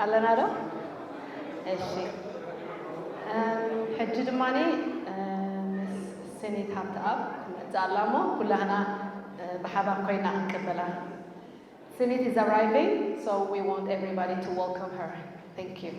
علنا له إيشي حجد ماني سنة هابت أب تعلموا كلنا بحبا قينا نقبلها. Senit is arriving, so we want everybody to welcome her. Thank you.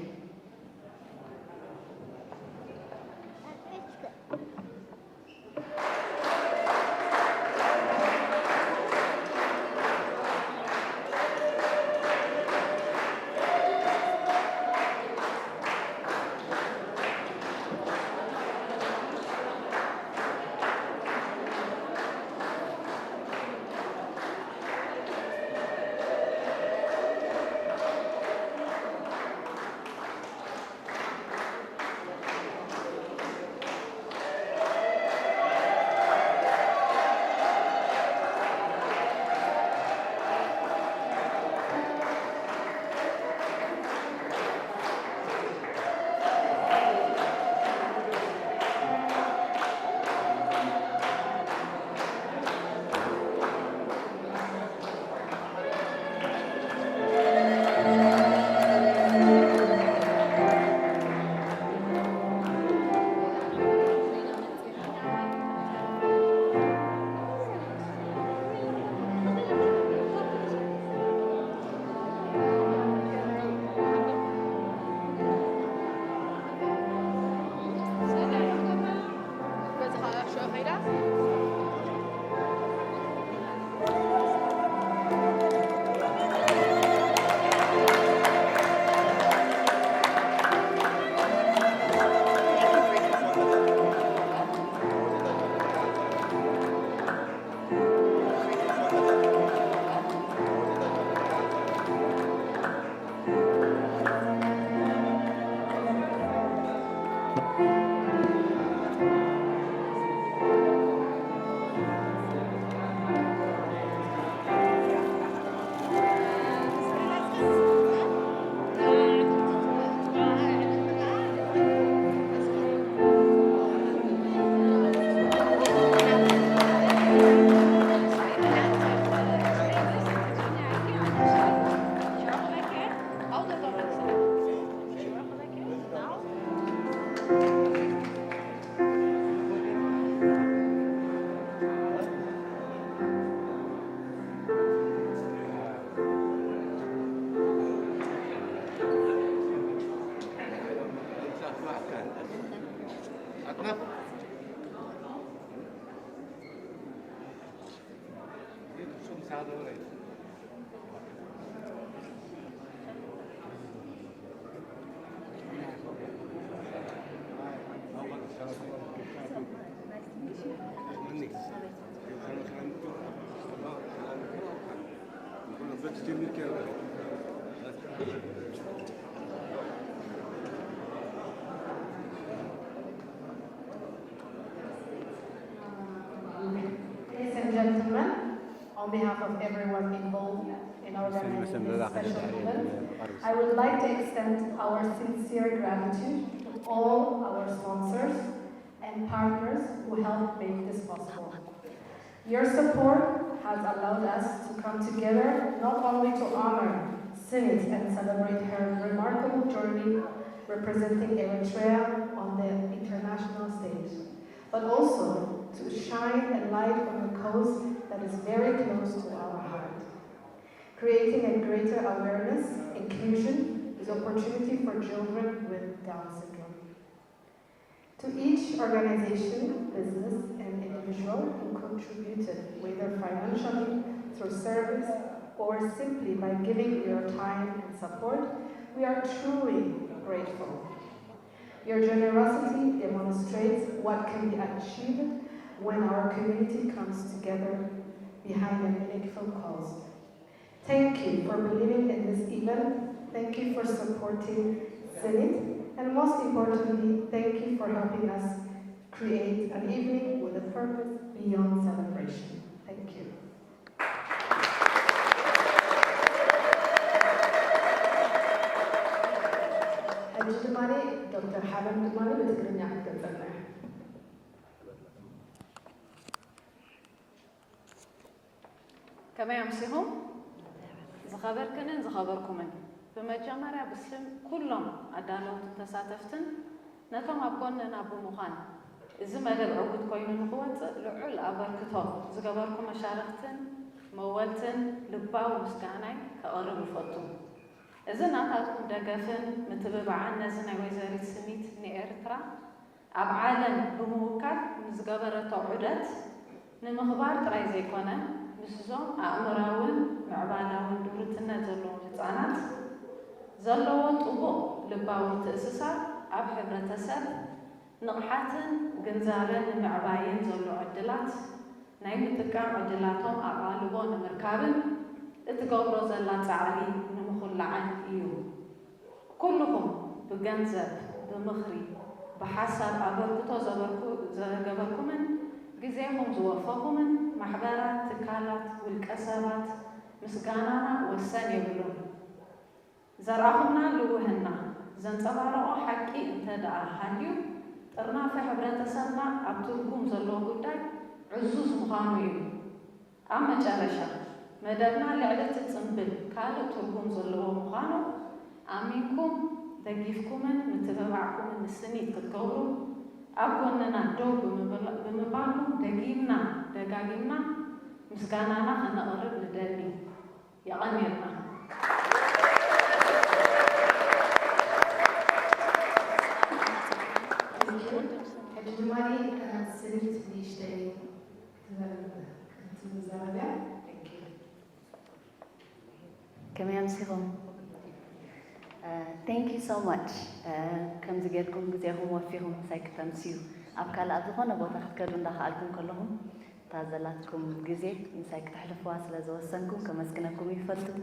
Ladies and gentlemen, on behalf of everyone involved in organizing this special event, I would like to extend our sincere gratitude to all our sponsors and partners who helped make this possible. Your support has allowed us to come together not only to honor Senit and celebrate her remarkable journey representing Eritrea on the international stage, but also to shine a light on a cause that is very close to our heart. Creating a greater awareness, inclusion, is opportunity for children with Down syndrome. To each organization, business, and individual who contributed, whether financially, through service, or simply by giving your time and support, we are truly grateful. Your generosity demonstrates what can be achieved when our community comes together behind a meaningful cause. Thank you for believing in this event. Thank you for supporting Senit. And most importantly, thank you for helping us create an evening with a purpose beyond celebration. Thank you. Dr. Hanan Dumani بتقرني عن كذا. كما يمسيهم زخابر كنن زخابر كمن بمجمرة بسم كلهم أدانوا تساتفتن نتهم أبونا أبو مخان إذا ما دل عقود كوين القوة لعل أبركتهم زجبركم مشاركتن مولتن لباو مسكانين كأرب الفطوم إذا ناتكم دقفن متبعنا زنا وزارة سميت نيرترا أب عالم بموكل مزجبرة عدت نمخبار تراي زي كنا مسزوم أمراون معباناون دورتنا زلون تزانات زلون طبو لباو تأسسات أب حبرة سب نقحاتن جنزارن معباين زلو عدلات نايم تكام عدلاتهم أقالبون مركابن اتقبروا زلات عالي نمخل عن إيو كلهم بجنزب بمخري بحسب أبركتو زبركمن جزيهم زوفقمن محبرات تكالات والكسبات مسكاننا والسن يبلون زرعهنا لوهنا زنصبارو حقي انتدعى حاليو طرنا في حبرة سرنا عبتركم زلو قداي عزوز مخانوي أما جارشا مدرنا لعدة تنبل كالو تركم زلو مخانو آمينكم تجيفكمن متبعكم السنة تتقورو أبونا دوب بمبالو دقيمنا دقاقيمنا مسكاننا خنا قرب ندني يا أميرنا Jumali Senit Nishte Zaraga. Thank you. كمان سيهم. Thank you so much. كم زجركم جزاهم وفيهم سايك تمسيو. أبكال أذهان بوتا خكرون دخلكم كلهم. تعزلاتكم جزء من سايك تحلفوا أصل زوجسنكم كمسكنكم يفتوا.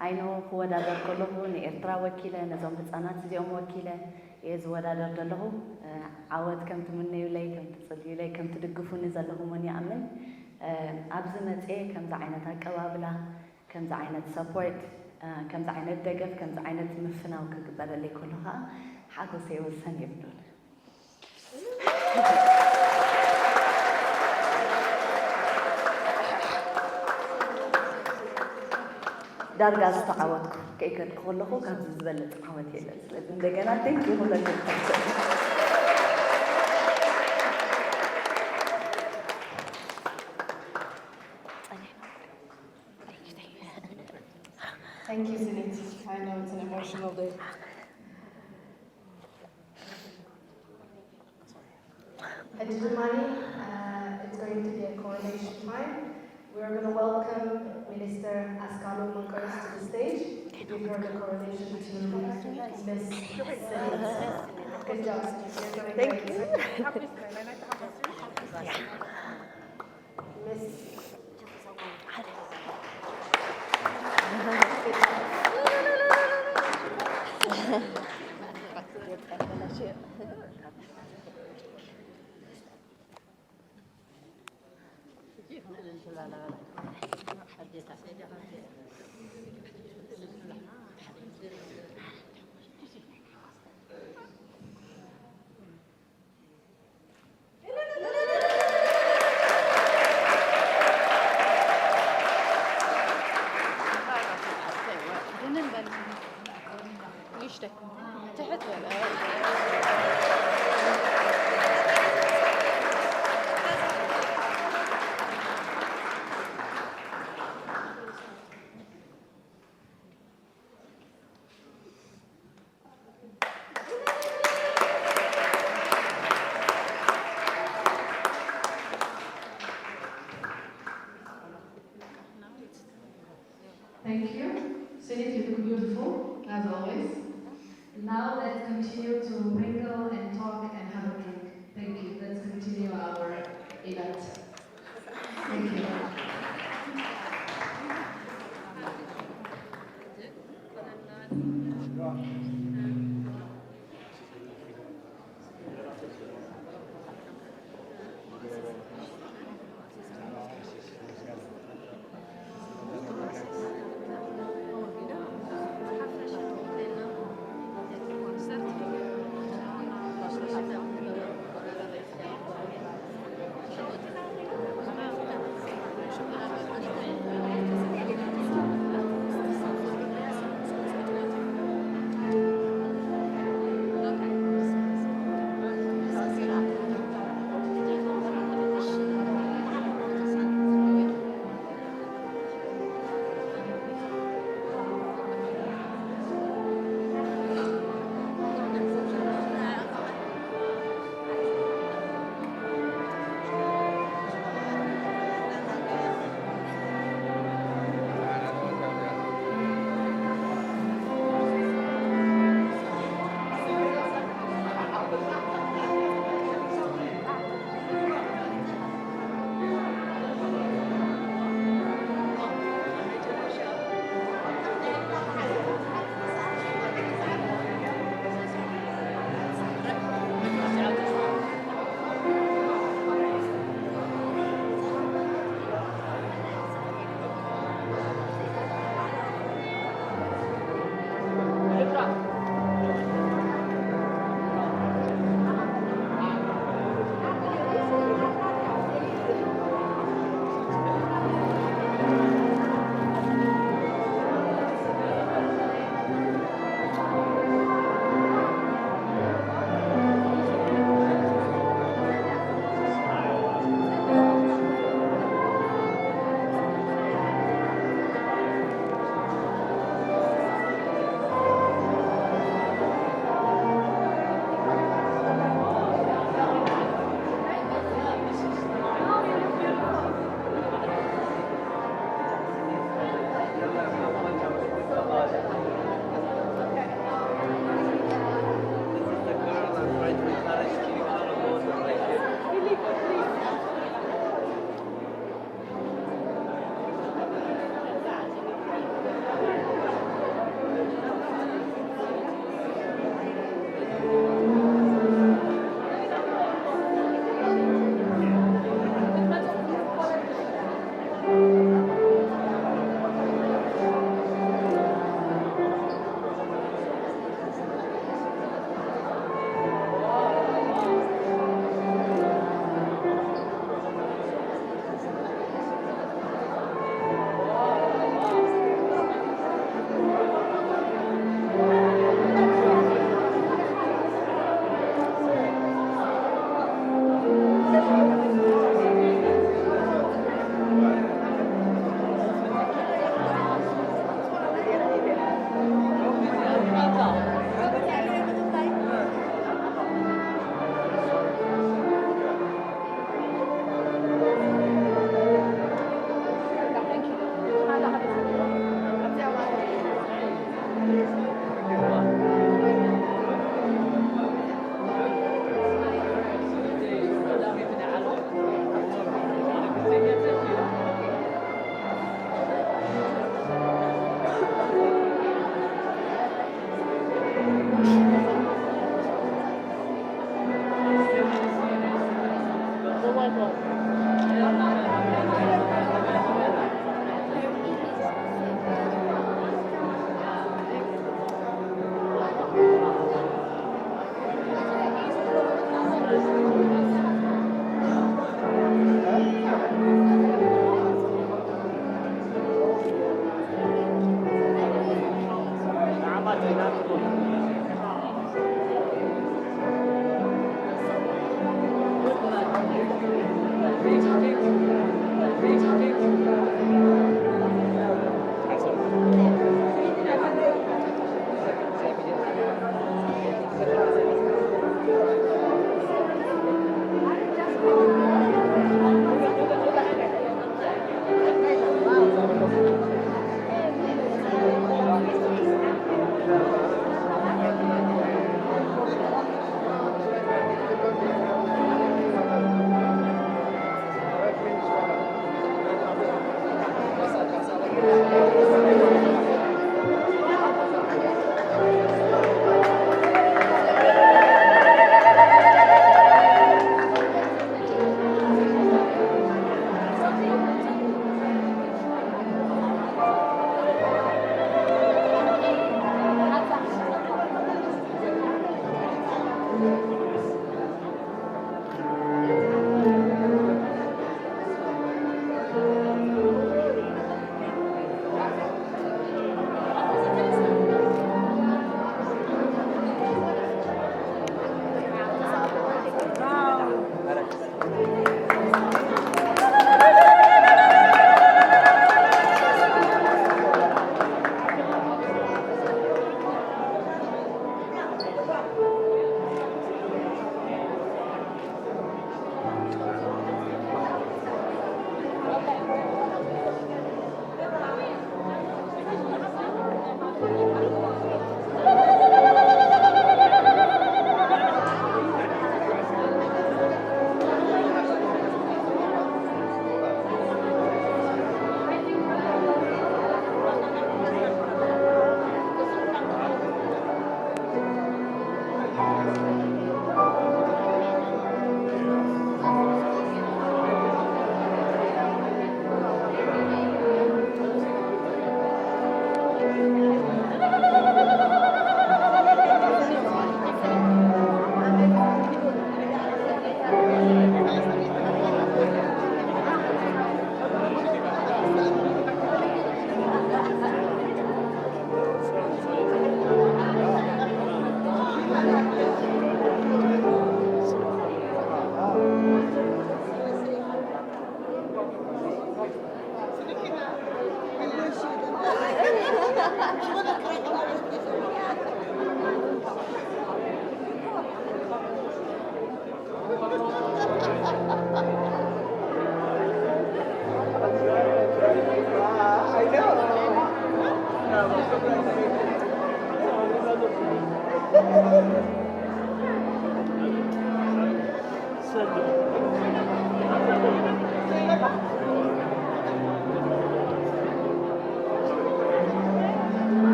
I know هو دادر كلهم نيرترا وكيلة نظام بتسانات اليوم وكيلة يزود دادر له عود كم تمني ولاي كم تصلي ولاي كم تدقفوني زله من يعمل أبزمت إيه كم زعينة كوابلا كم زعينة support كم زعينة دقف كم زعينة مفنا وكقبل اللي كلها حاجة سيوز سن يبدون دارجا استعوضكم كي كنت كله كان زبالة عوض يلا لازم دجانا تنكي ولا تنكي Thank you, Zinit. I know it's an emotional day. At Jumali, it's going to be a coronation time. We're going to welcome Minister Askalo Munkers to the stage to give her the coronation to Miss Zinit. Good job, Zinit. Thank you. Miss.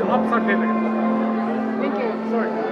upside paper. Thank you. Sorry.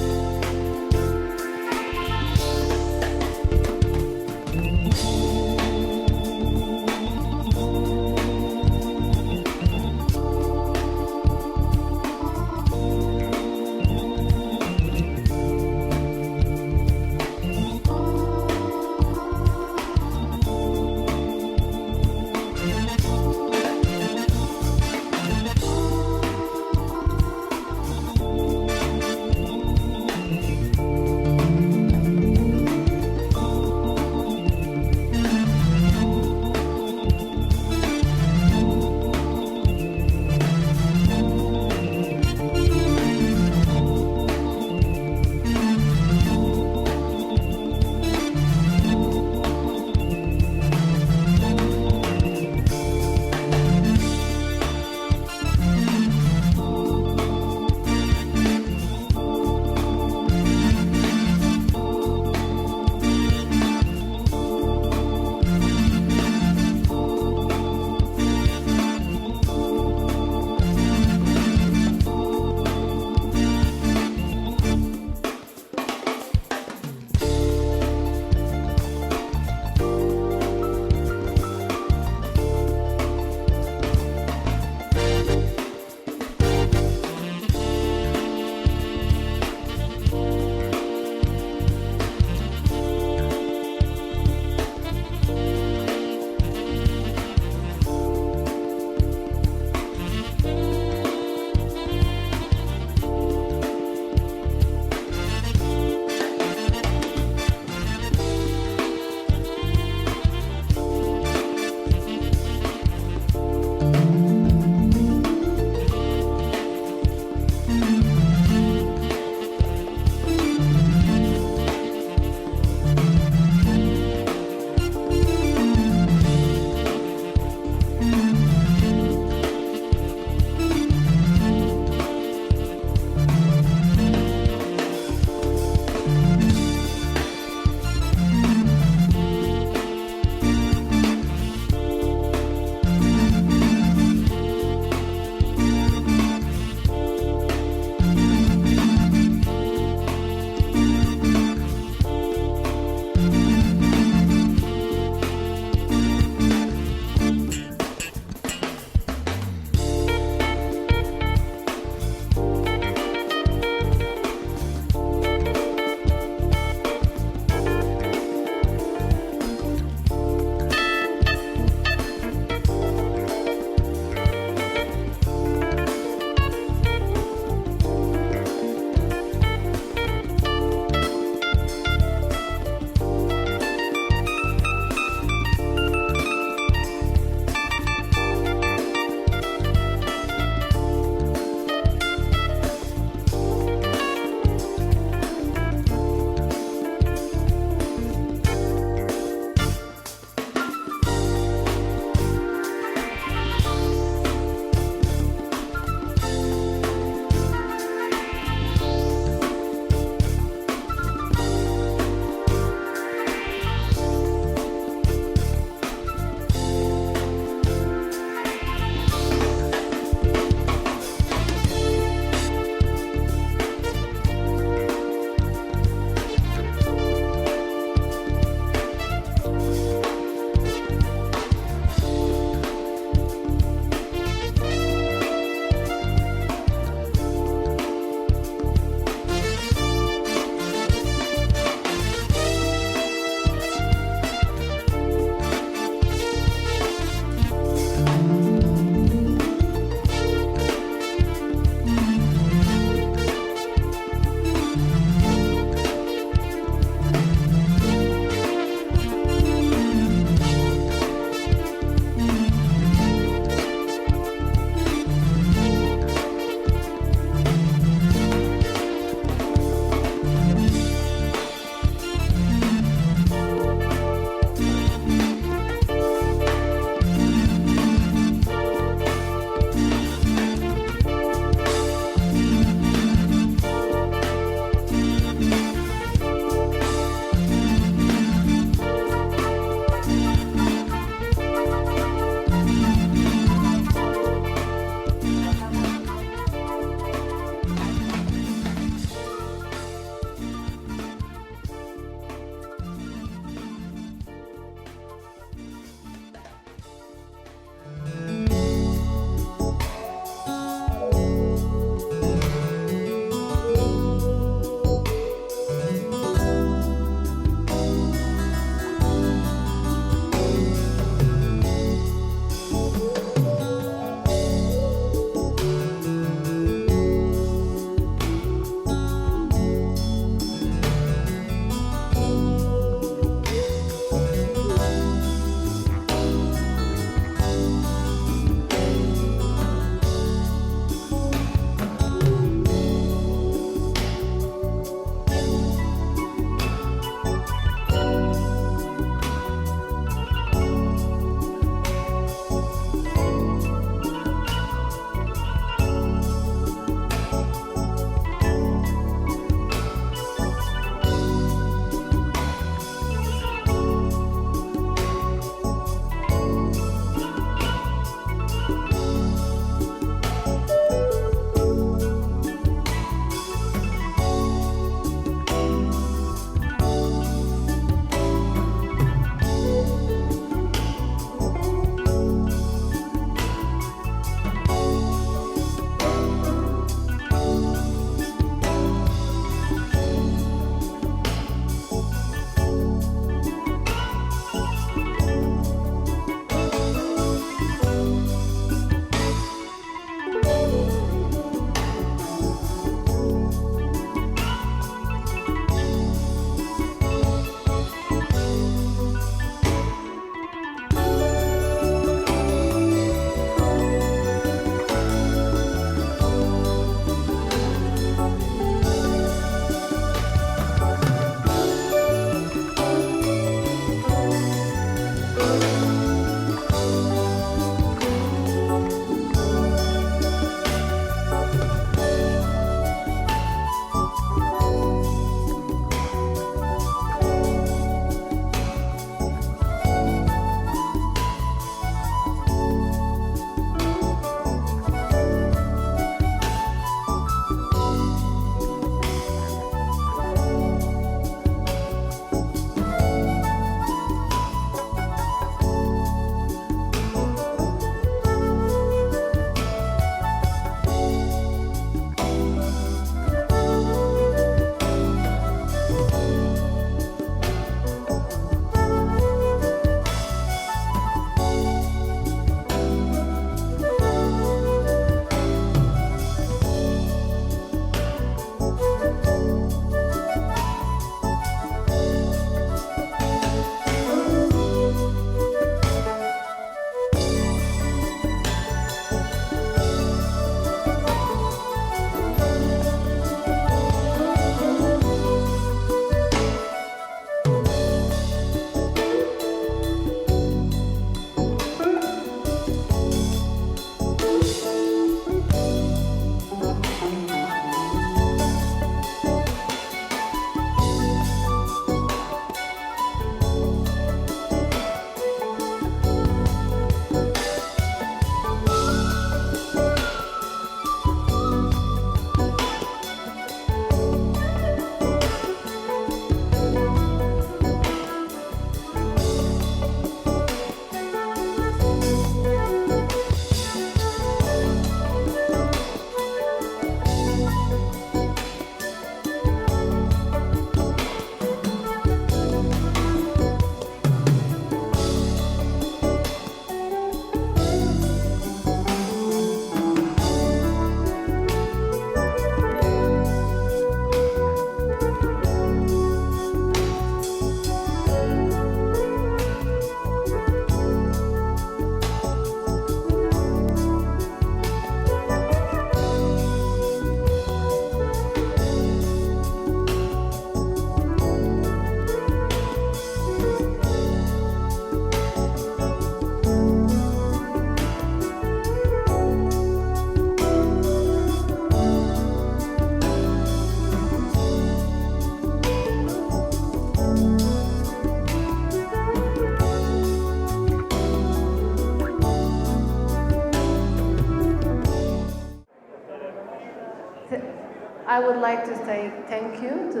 I would like to say thank you to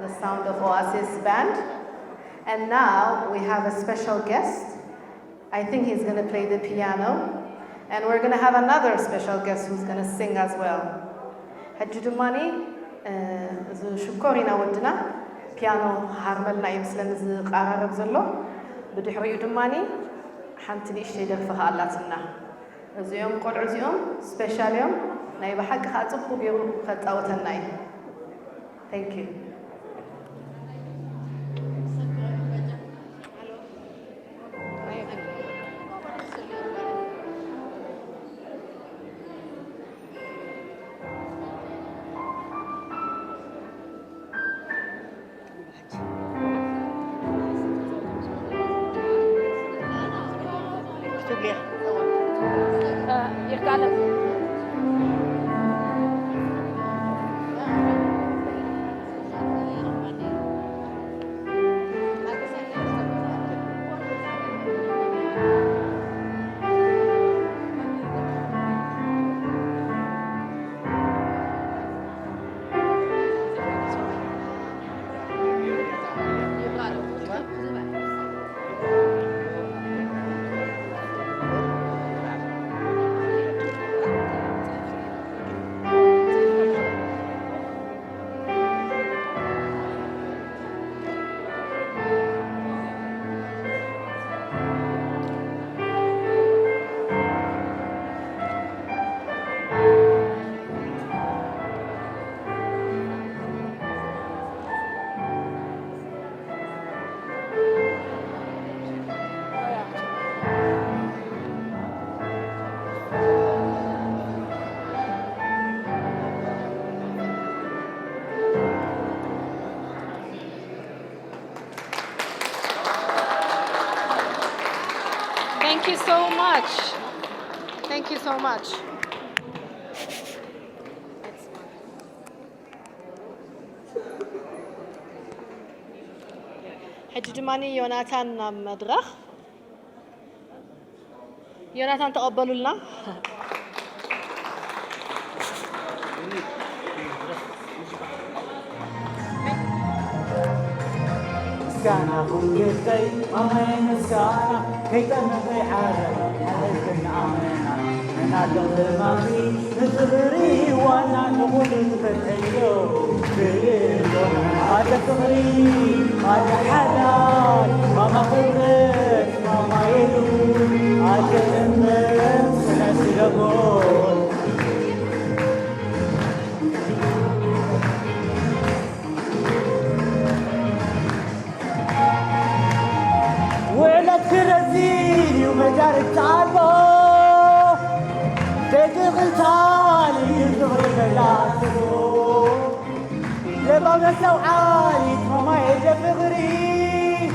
the Sound of Oasis band. And now we have a special guest. I think he's going to play the piano. And we're going to have another special guest who's going to sing as well. Hajjudumani, Shukorina Wadna, piano Harmel Naim Slams Arab Zolo, Budhri Dumani, Hantini Shader for Halatna. Zium Kodzium, Specialium, Naibahak Hatukubiu Hat out at night. Thank you. Thank you so much. Thank you so much. حجدماني يوناتان مدرخ يوناتان تقبلوا لنا مسكانة بويتي أمين مسكانة كي تنبي عالم عليك نعمنا من عدل ما في نصبري وانا نقول تفتحيو بيلو هذا صغري هذا حلال ماما خبرت ماما يلو هذا تنبي سنسي لقول كرزيني ومجار التعبو تدخل تالي يظهر ملاسبو لبا مسلو عالي ماما يجب غري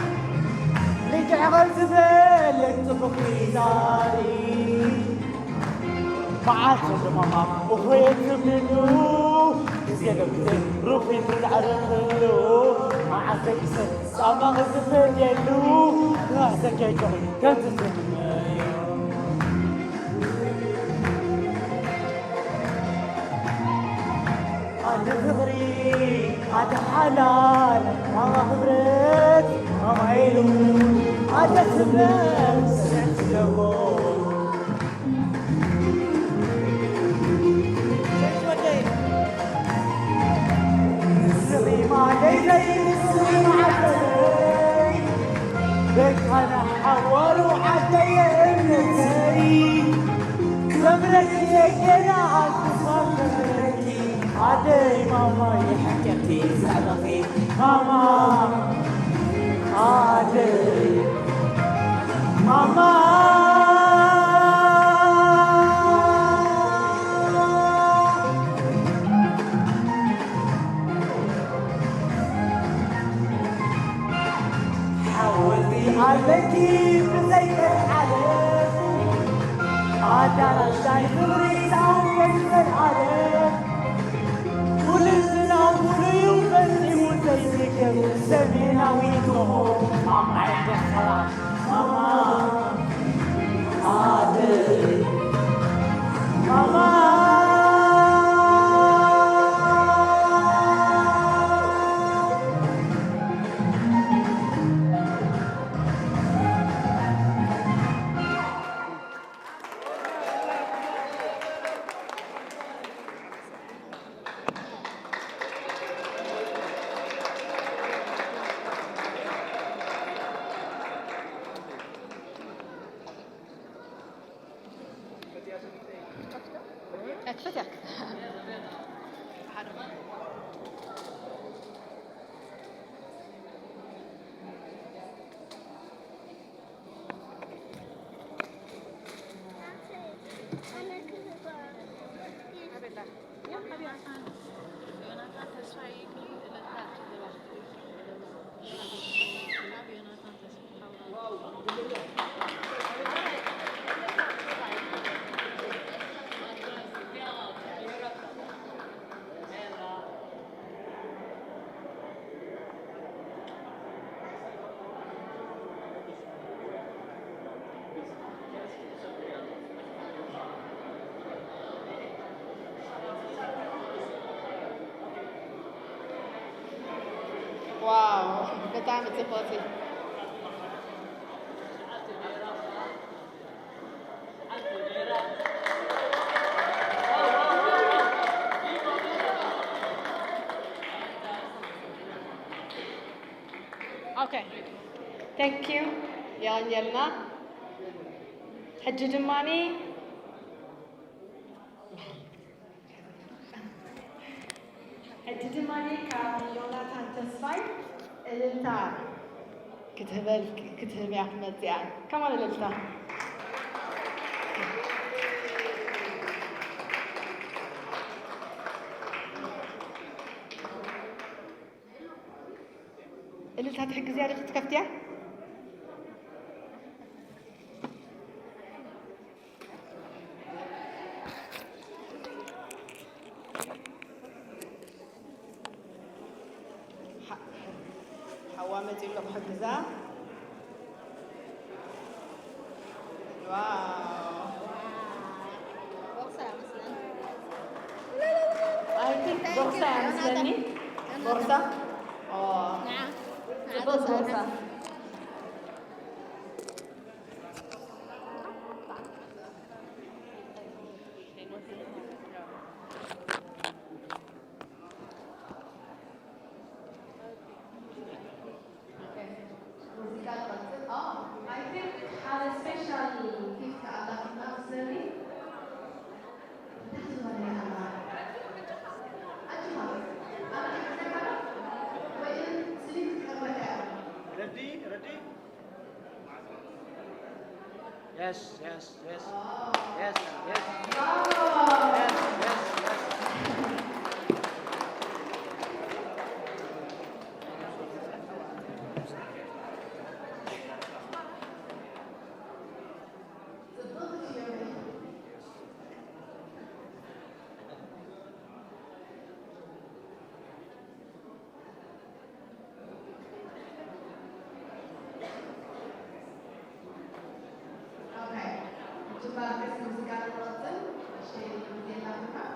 لك عمل زبالك تبقي داري معاك شد ماما وخويت منو زيادة بزين روحي تتعرفلو معاك يسر ساما غزفت يلو راسك يجعل كانت تسمي هذا صغري هذا حلال ماما خبرت ماما يلون هذا سبب سمعت لبون نسري ما ليلي نسري ما عدي بك انا حور وعدي ابنتي زمرك يجينا عالصفرك عدي ماما يحكمتي زعلقي ماما عدي ماما عليكي بزيت الحلف عادة رشاي خبري ساوي الحلف كل سنة كل يوم بسي وزيتك سمينا ويدوه ماما عندك خلاص ماما عادي ماما كفتك. ዋው በጣም ጽፎት اوكي ثانك يو يا نيلنا حج دماني حج دماني كيوناتان تسفاي الالتا كتب يا احمد يعني كمان الالتا الالتا تحق زيادة تكفتيها حوامتي لكم حجزة واو بورصة مثلا I think بورصة مثلني بورصة نعم بورصة I think had a special gift على نفسي. Ready? Ready? Yes, yes, yes. Yes, yes. Yes, yes, yes. Okay. Coba tes musikal Rosen. Masih dilakukan.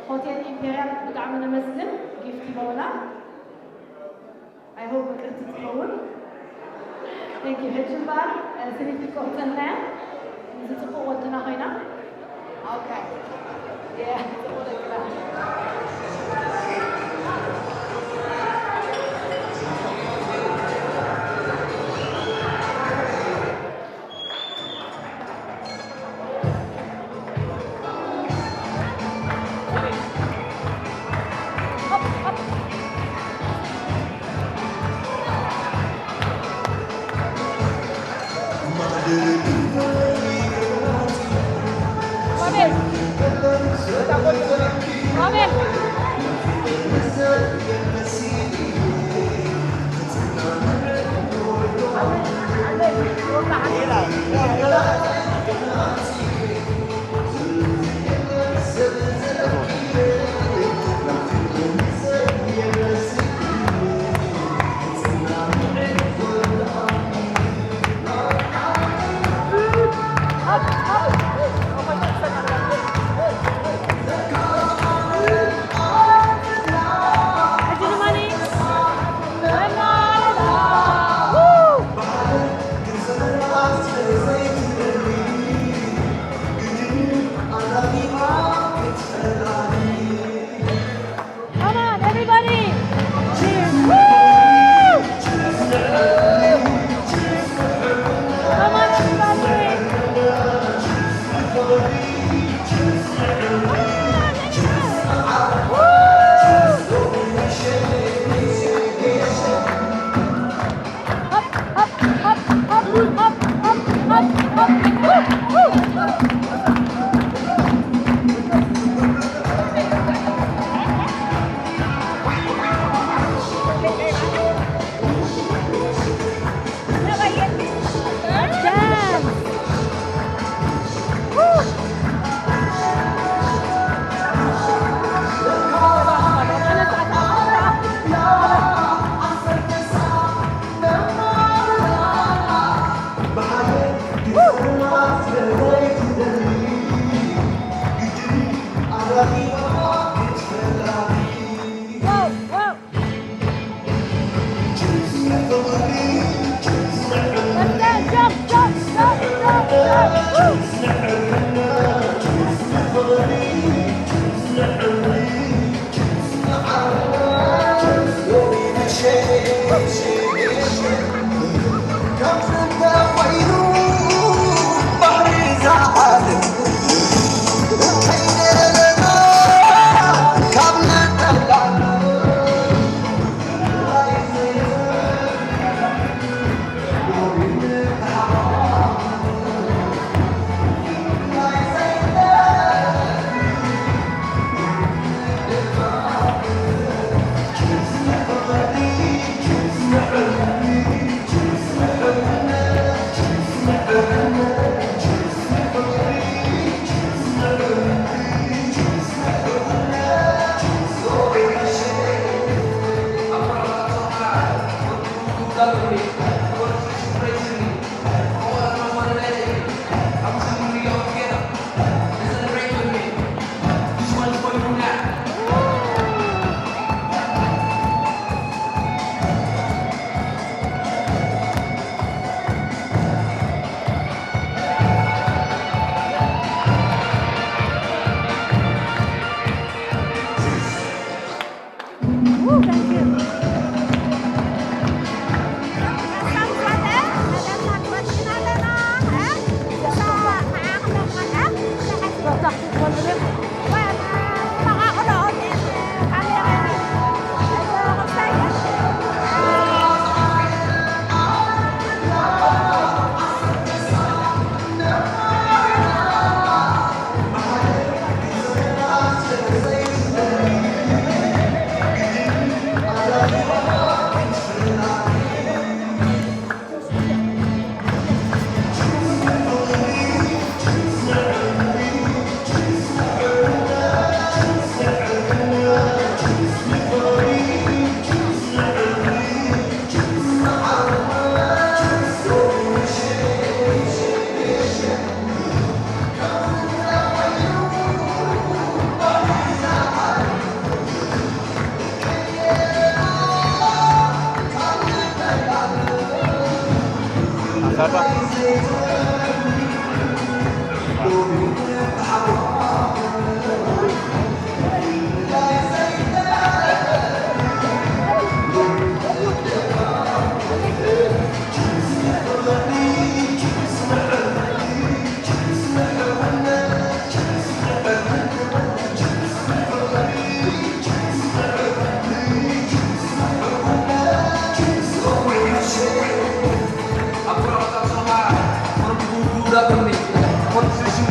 ሆቴል ኢምፔሪያል ብጣዕሚ ነመስግን ጊፍት ይበውና I hope it's ትኸውን Thank you ሕጂ እምበር ስኒት ክወፅናያ ዝፅቡቅ ወድና ኮይና Okay Yeah ፅቡቅ ደቅና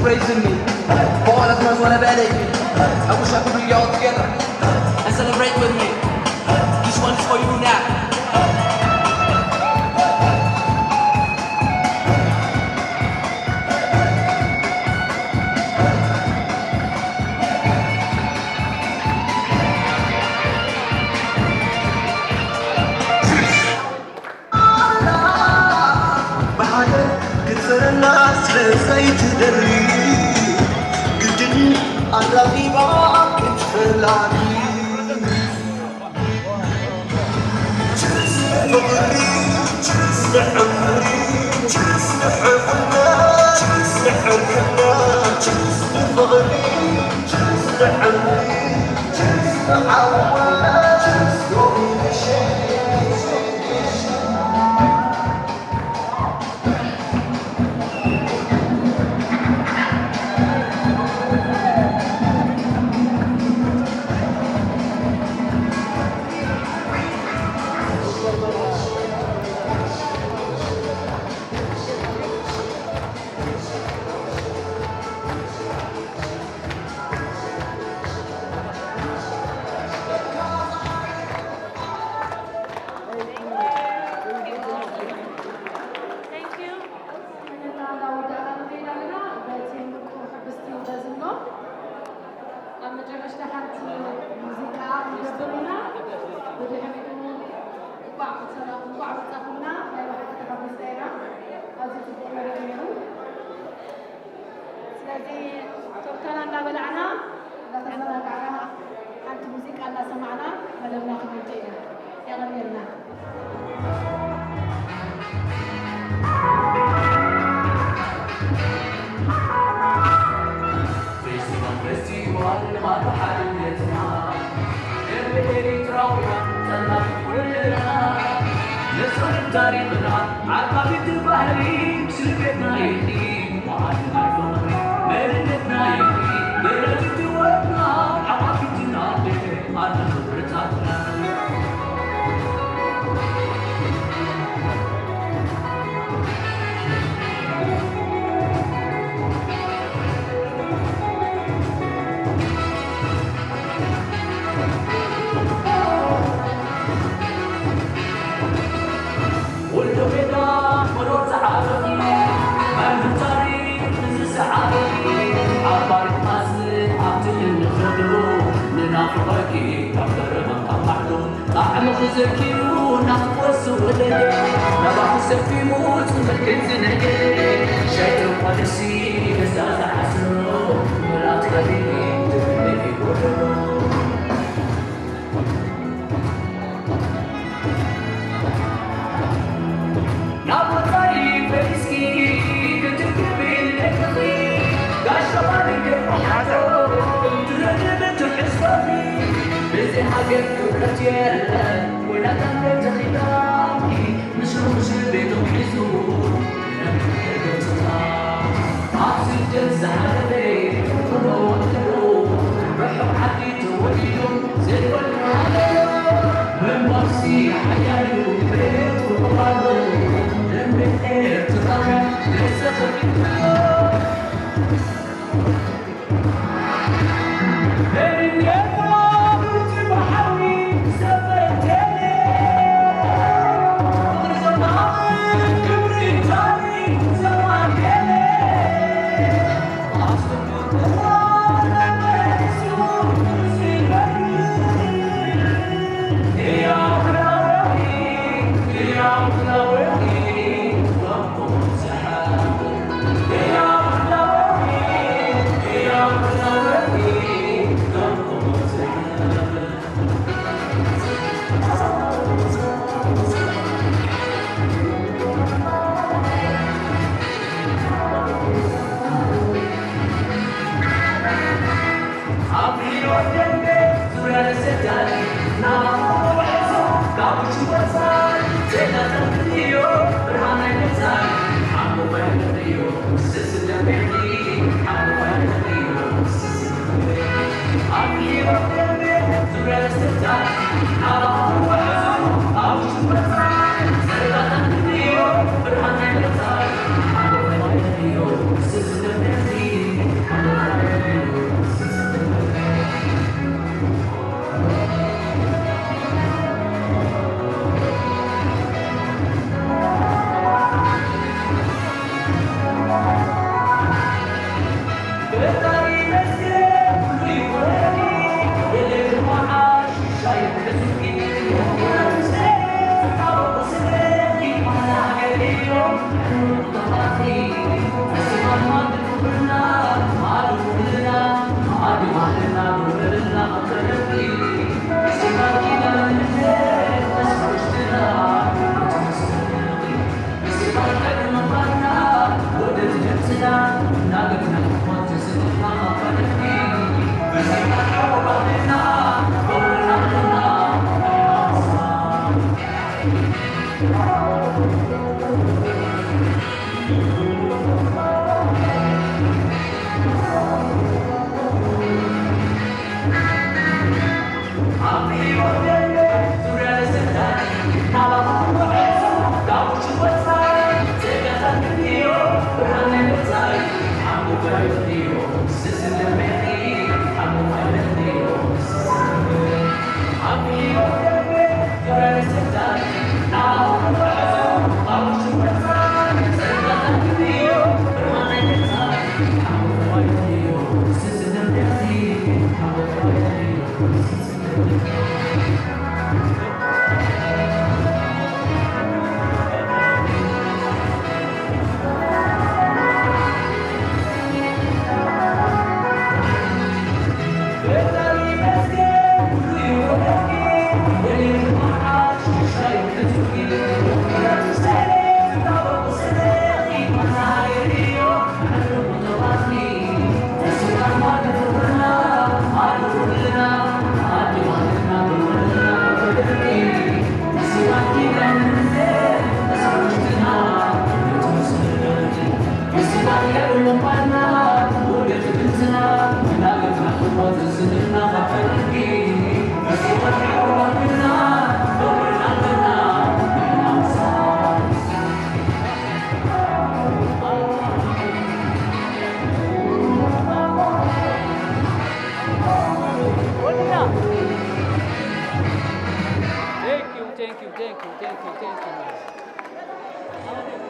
raising me. For all the times when I bad I wish I could bring y'all together and celebrate with me. This one's for you now. زيت دري قدن أراضي باك تفلاني فقري عمري حبنا حبنا فقري عمري عواد يوم شيء Thank you.